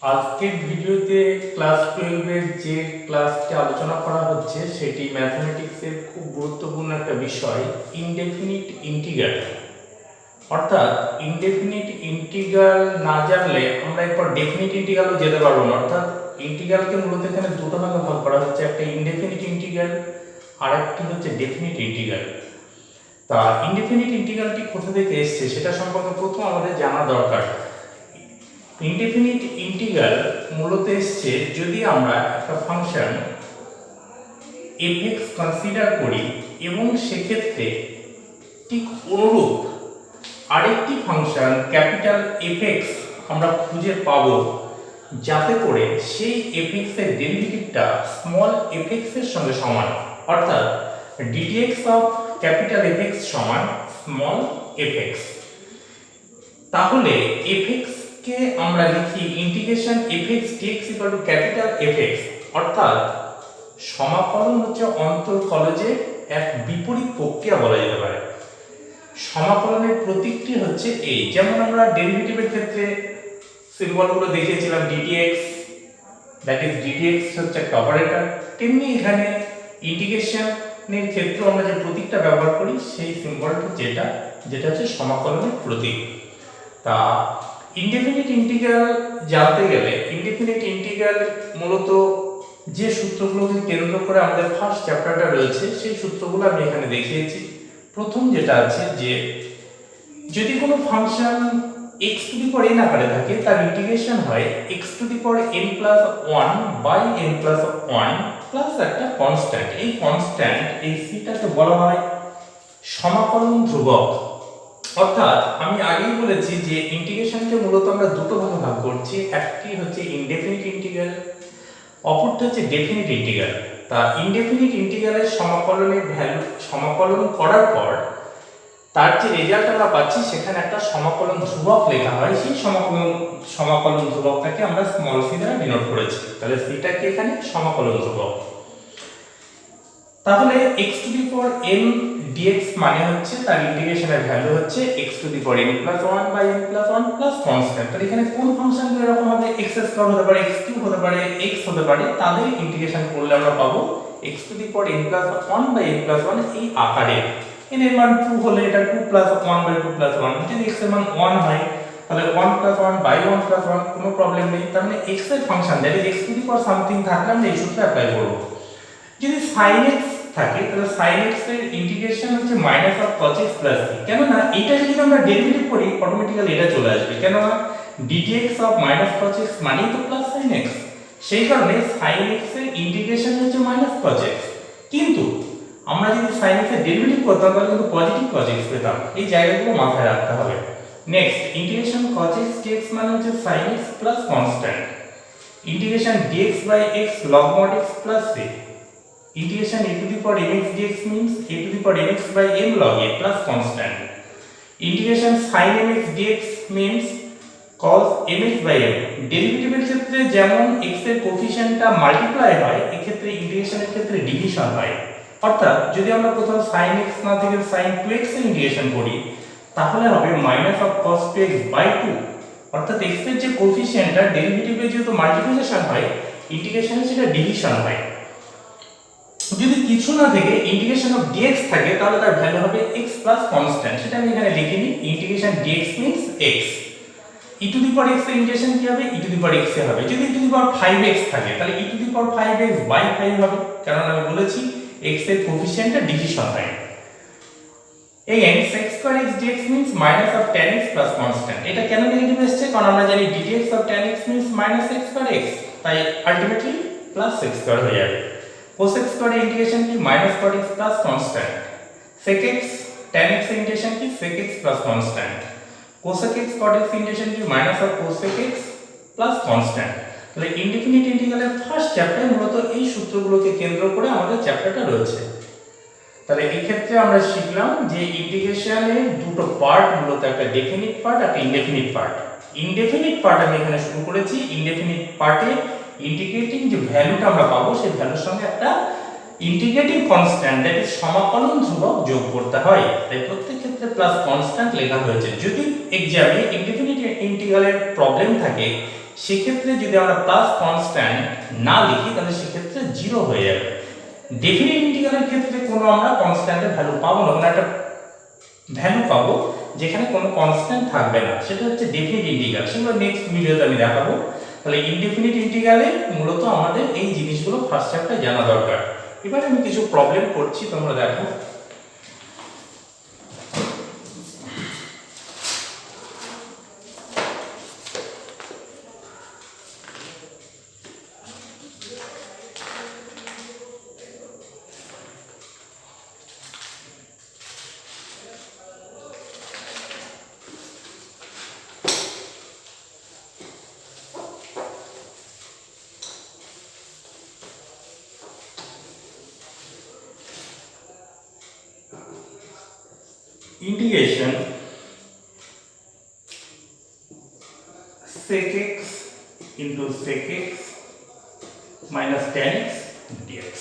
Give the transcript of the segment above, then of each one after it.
আজকের ভিডিওতে ক্লাস 12 এর যে ক্লাসটি আলোচনা করা হচ্ছে সেটি ম্যাথমেটিক্সের খুব গুরুত্বপূর্ণ একটা বিষয় ইনডেফিনিট ইন্টিগ্রাল। অর্থাৎ ইনডেফিনিট ইন্টিগ্রাল না জানলে আমরা এরপর ডেফিনিট ইন্টিগ্রালও যেতে পারবো না। অর্থাৎ ইন্টিগ্রালকে মূলত এখানে দুটো ভাগে ভাগ করা হচ্ছে, একটা ইনডেফিনিট ইন্টিগ্রাল আর একটি হচ্ছে ডেফিনিট ইন্টিগ্রাল। তা ইনডেফিনিট ইন্টিগ্রালটি কোথা থেকে এসছে সেটা সম্পর্কে প্রথম আমাদের জানা দরকার। ইনডেফিনিট ইন্টিগ্রাল মূলত এসছে যদি আমরা একটা ফাংশন এফএক্স কনসিডার করি এবং সেক্ষেত্রে ঠিক অনুরূপ আরেকটি ফাংশন ক্যাপিটাল এফএক্স আমরা খুঁজে পাব, যাতে করে সেই এফএক্স এর ডেরিভেটিভটা স্মল এফএক্স এর সঙ্গে সমান। অর্থাৎ ডিডিএক্স অফ ক্যাপিটাল এফএক্স সমান স্মল এফএক্স। তাহলে এফএক্স কে আমরা লিখি integration fx dx equal to capital FX. অর্থাৎ সমাকলন হচ্ছে অন্তরকলজের এক বিপরীত প্রক্রিয়া বলা যেতে পারে। সমাকলনের প্রতীকটি হচ্ছে এই, যেমন আমরা ডেরিভেটিভের ক্ষেত্রে সিম্বলগুলো দেখিয়েছিলাম ddx, দ্যাট ইজ ddx হচ্ছে একটা অপারেটর। তেমনি এখানে ইন্টিগ্রেশনের ক্ষেত্রে আমরা যে প্রতীকটা ব্যবহার করি সেই সিম্বলটা যেটা হচ্ছে সমাকলনের প্রতীক। তা ইনডেফিনিট ইন্টিগ্রাল জানতে গেলে ইনডেফিনিট ইন্টিগ্রাল মূলত যে সূত্রগুলোকে কেন্দ্র করে আমাদের ফার্স্ট চ্যাপ্টারটা রয়েছে সেই সূত্রগুলো আমি এখানে দেখিয়েছি। প্রথম যেটা আছে যে যদি কোনো function x to the power n আকারে থাকে তার ইন্টিগ্রেশন হয় x to the power n plus 1 by n plus 1 plus একটা কনস্ট্যান্ট। এই কনস্ট্যান্ট এই সিটাকে বলা হয় সমাকলন ধ্রুবক। অর্থাৎ আমি আগেই বলেছি যে ইন্টিগ্রেশনকে মূলত আমরা দুটো ভাগে ভাগ করছি, একটি হচ্ছে ইনডেফিনিট ইন্টিগ্রাল, অপরটি হচ্ছে ডেফিনিট ইন্টিগ্রাল। তা ইনডেফিনিট ইন্টিগ্রালের সমাকলনের ভ্যালু সমাকলন করার পর তার যে রেজাল্ট আমরা পাচ্ছি সেখানে একটা সমাকলন ধ্রুবক লেখা হয়। সেই সমাকলন ধ্রুবকটাকে আমরা স্মল সি দ্বারা ডিনোট করেছি। তাহলে সিটাকে এখানে সমাকলন ধ্রুবক। তাহলে x to the power n dx মানে হচ্ছে তার ইন্টিগ্রেশনের ভ্যালু হচ্ছে x to the power n plus 1 by n plus 1 plus constant. তাহলে এখানে কোন ফাংশনগুলো এরকম হবে, x স্কয়ার হতে পারে, x কিউব হতে পারে, x হতে পারে, তাদের ইন্টিগ্রেশন করলে আমরা পাবো x to the power n plus 1 by n plus 1 এই আকারে। n এর মান 2 হলে এটা 2 প্লাস 1 বাই 2 প্লাস 1, যদি x এর মান 1 হয় তাহলে 1 প্লাস 1 বাই 1 প্লাস 1, কোনো প্রবলেম নেই। তার মানে x এর function that is x to the power something থাকলে আমরা এই সূত্র অ্যাপ্লাই করব। যদি sin x থাকে তাহলে sin x এর ইন্টিগ্রেশন হচ্ছে minus of cos x plus c। কেন না এটা যদি আমরা ডেরিভেটিভ করি অটোমেটিক্যালি এটা চলে আসবে, কেন না ddx of minus cos x মানেই তো প্লাস sin x। সেই কারণে sin x এর ইন্টিগ্রেশন হচ্ছে মাইনাস cos x। কিন্তু আমরা যদি sin x এর ডেরিভেটিভ করতাম তাহলে কিন্তু পজিটিভ cos x পেতাম। এই জায়গাগুলো মাথায় রাখতে হবে। Next integration cos x dx মানে হচ্ছে sin x plus constant. Integration dx by x log mod x plus c। Integration a to the power mx dx means a to the power mx by m log a plus constant. Integration sin mx dx means cos mx by m. ডেরিভেটিভের ক্ষেত্রে যেমন x এর কোএফিসিয়েন্টটা multiply হয়, এই ক্ষেত্রে ইন্টিগ্রেশনের ক্ষেত্রে division হয়। অর্থাৎ যদি আমরা প্রথম sin x না থেকে sin 2x এর ইন্টিগ্রেশন করি তাহলে হবে minus of cos 2x by 2। অর্থাৎ x এর যে কোএফিসিয়েন্টটা ডেরিভেটিভে যেহেতু মাল্টিপ্লিকেশন হয়, ইন্টিগ্রেশনে সেটা ডিভিশন হয়। যদি কিছু না থেকে ইন্টিগ্রেশন অফ dx থাকে তাহলে তার ভ্যালু হবে x প্লাস কনস্ট্যান্ট। সেটা আমি এখানে লিখে নিই, integration dx means x। e to the power x এর ইন্টিগ্রেশন কি হবে, e to the power x এ হবে। যদি e to the power 5x থাকে তাহলে e to the power 5x by 5 হবে, কারণ আমি বলেছি x এর কোএফিসিয়েন্টটা ডিভিশন হয়। again sec square x dx means minus of tan x plus constant। এটা কেন নেগেটিভ আসছে, কারণ আমরা জানি ddx of tan x means minus sec square x, তাই আলটিমেটলি প্লাস sec square হয়ে যাবে। cos x square इंटीग्रेशन की minus cot x plus constant, sec x tan x integration की sec x plus constant, cosec x cot x integration की minus of cosec x plus constant. তাহলে indefinite ইন্টিগ্রালের first চ্যাপ্টারে মূলত এই সূত্রগুলোকে কেন্দ্র করে আমাদের চ্যাপ্টারটা রয়েছে। তাহলে এই ক্ষেত্রে আমরা শিখলাম যে ইন্টিগ্রেশনের দুটো পার্ট, মূলত একটা ডেফিনিট পার্ট আর একটা ইনডেফিনিট পার্ট। ইনডেফিনিট পার্ট আমি এখানে শুরু করেছি। ইনডেফিনিট পার্টে ইন্টিগ্রেটিং যে ভ্যালুটা আমরা পাবো সেই ভ্যালুর সঙ্গে একটা ইন্টিগ্রেটিং কনস্ট্যান্ট দ্যাট ইজ সমাকলন ধ্রুবক যোগ করতে হয়, তাই প্রত্যেক ক্ষেত্রে প্লাস কনস্ট্যান্ট লেখা হয়েছে। যদি এক্সামে ইনডেফিনিট ইন্টিগ্রালের প্রবলেম থাকে সেক্ষেত্রে যদি আমরা প্লাস কনস্ট্যান্ট না লিখি তাহলে সেক্ষেত্রে 0 হয়ে যাবে। ডেফিনিট ইন্টিগ্রালের ক্ষেত্রে কোনো আমরা কনস্ট্যান্টের ভ্যালু পাবো না, কোনো একটা ভ্যালু পাবো যেখানে কোনো কনস্ট্যান্ট থাকবে না, সেটা হচ্ছে ডেফিনিট ইন্টিগ্রাল। সেগুলো নেক্সট ভিডিওতে আমি দেখাবো। তাহলে ইনডেফিনিট ইন্টিগ্রালে মূলত আমাদের এই জিনিসগুলো ফার্স্ট চ্যাপ্টারে জানা দরকার। এবারে আমি কিছু প্রবলেম করছি, তোমরা দেখো। Integration sec x into sec x minus tan x dx।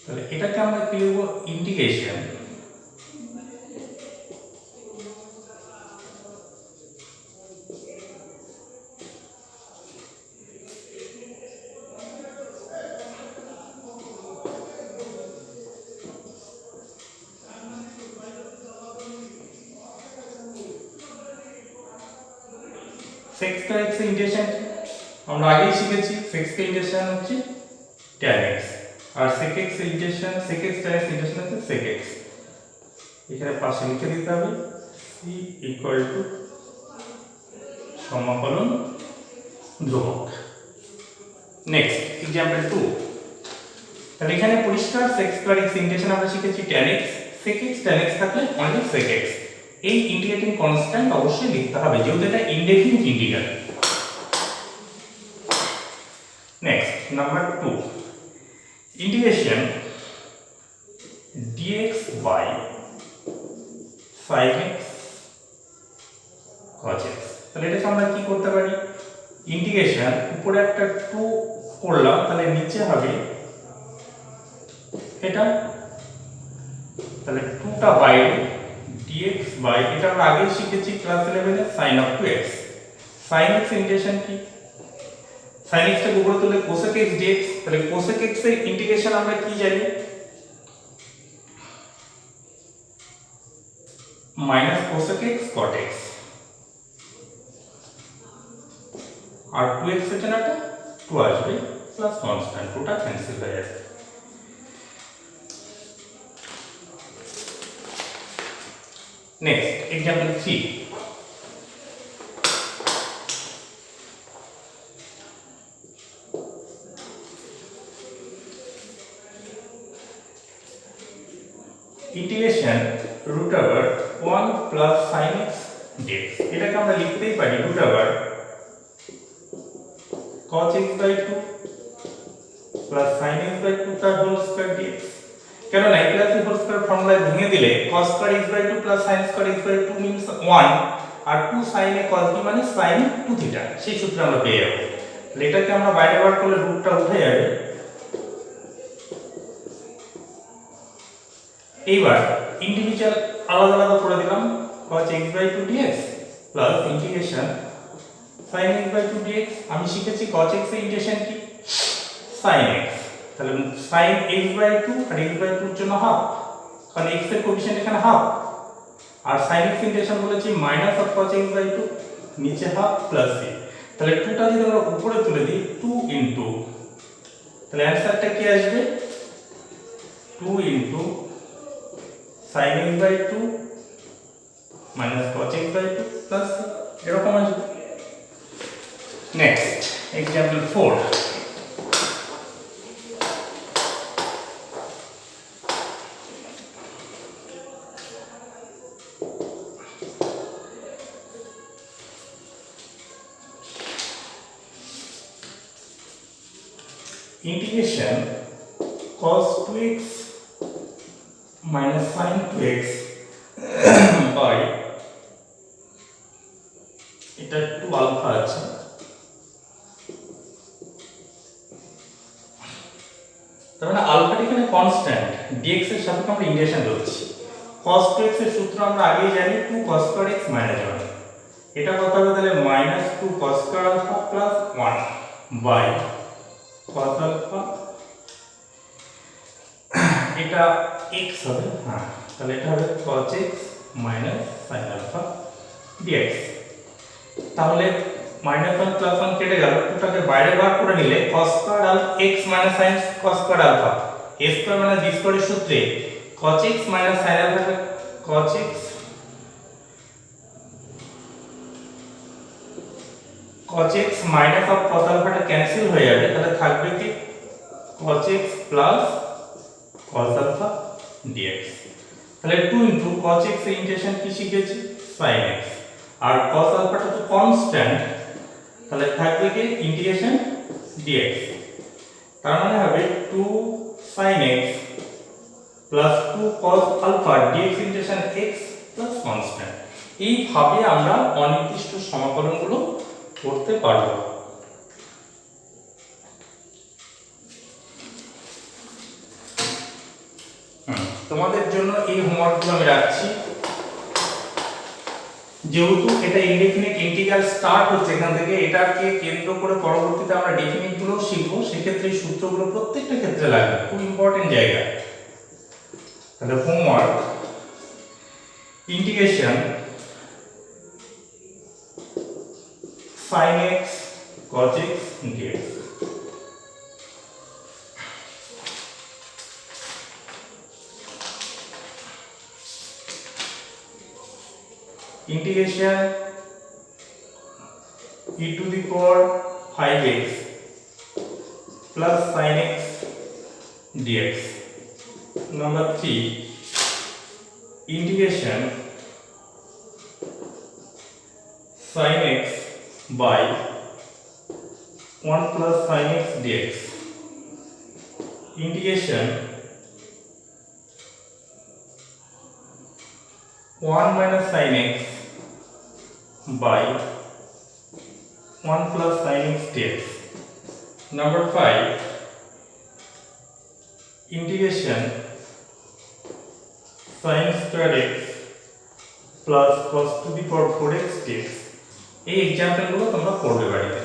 তাহলে এটাকে আমরা কি লিখব? ইন্টিগ্রেশন sec tan x এর ইন্টিগ্রেশন আমরা আগেই শিখেছি। sec এর ইন্টিগ্রেশন হচ্ছে tan x, আর sec x এর integration sec x tan x integration হচ্ছে sec x। এখানে পাশে লিখে দিতে হবে c ইকুয়াল টু সমাকলন ধ্রুবক। Next example 2। তাহলে এখানে পরিষ্কার sec স্কয়ার x ইন্টিগ্রেশন আমরা শিখেছি tan x, sec x tan x থাকলে অনলি sec x। এই ইন্টিগ্রেটিং কনস্ট্যান্ট অবশ্যই লিখতে হবে যেহেতু এটা indefinite integral. Next number 2, integration dx by sin x cos x। তাহলে এটাকে আমরা কি করতে পারি? ইন্টিগ্রেশন উপরে একটা 2 করলাম, তাহলে নিচে হবে এটা, তাহলে 2টা বাইরে dx by, এটা আমরা আগে শিখেছি class 11 A sin of 2x। sin x integration কি? sin x টা উপরে তুলে cosec x dx। তাহলে cosec x এর ইন্টিগ্রেশন আমরা কি জানি? Minus cosec x cot x, আর 2x এর জন্য একটা 2 আসবে প্লাস কনস্ট্যান্ট, 2টা ক্যান্সেল হয়ে যাবে। Next example 3। Integration root over 1 plus sin x dx। এটাকে আমরা লিখতেই পারি root over cos x by 2 plus sin x by 2 তার হোল স্কয়ার dx। কেন না a plus b whole square ফর্মুলায় ভেঙে দিলে cos square x by 2 plus sin square x by 2 means 1, আর 2 sin a cos b মানে sin 2 theta, সেই সূত্র আমরা পেয়ে যাব। তাহলে এটাকে আমরা বাইরে বার করলে রুটটা উঠে যাবে। এইবার ইন্ডিভিজুয়াল আলাদা আলাদা করে দিলাম, cos x by 2 dx plus integration sin x by 2 dx। আমি শিখেছি cos x এর ইন্টিগ্রেশন কি? sin x। তাহলে sin x by 2 আর x by 2 এর জন্য হাফ, কারণ x এর কোএফিশিয়েন্ট এখানে হাফ, আর sin x ইন্টিগ্রেশন বলেছি minus of cos x by 2, নিচে হাফ প্লাস c। তাহলে 2টা যদি আমরা উপরে তুলে দিই 2 ইনটু, তাহলে অ্যানসারটা কি আসবে? 2 into sin x by 2 minus cos x by 2 plus এরকম আসবে। Next example 4। Integration cos 2x minus sin 2x by এটা 2 আলফা আছে, তার মানে আলফাটা এখানে কনস্ট্যান্ট, dx এর সাপেক্ষে আমরা ইন্টিগ্রেশন করছি। cos 2x এর সূত্র আমরা আগেই জানি 2 cos square x minus 1, এটা কত হবে তাহলে minus 2 cos square alpha plus 1 by cos alpha, এটা x হবে, হ্যাঁ তাহলে এটা হবে cos x minus sin alpha dx। তাহলে -1 + 1 কেটে গেল, দুটাকে বাইরে বার করে নিলে cos square alpha x minus sin cos square alpha a square minus b square এর সূত্রে cos x minus sin alpha cos x minus of cos alpha টা ক্যান্সেল হয়ে যাবে, তাহলে থাকবে কি cos x plus cos alpha dx। তাহলে 2 cos x এর ইন্টিগ্রেশন কি শিখেছি sin x, আর cos alpha টা তো কনস্ট্যান্ট, তাহলে থাকবে কি ইন্টিগ্রেশন dx। তার মানে হবে 2 sin x plus 2 cos alpha dx integration x plus constant. এইভাবে আমরা অনির্দিষ্ট সমাকলনগুলো করতে পারবো। তোমাদের জন্য এই হোমওয়ার্কগুলো আমি রাখছি, যেহেতু এটা ইনডেফিনিট ইন্টিগ্রাল স্টার্ট হচ্ছে এখান থেকে, এটাকে কেন্দ্র করে পরবর্তীতে আমরা ডেফিনিট গুলো শিখবো, সেক্ষেত্রে এই সূত্রগুলো প্রত্যেকটা ক্ষেত্রে লাগবে, খুব ইম্পর্টেন্ট জায়গা। তাহলে homework integration sin x cos x dx। integration e to the power 5x plus sin x dx। number 3 integration sin x by 1 plus sin x dx। integration 1 minus sin x by 1 plus sin x dx। number 5 integration sin square x plus cos to the power 4x dx। এই example গুলো তোমরা পড়বে বাড়িতে।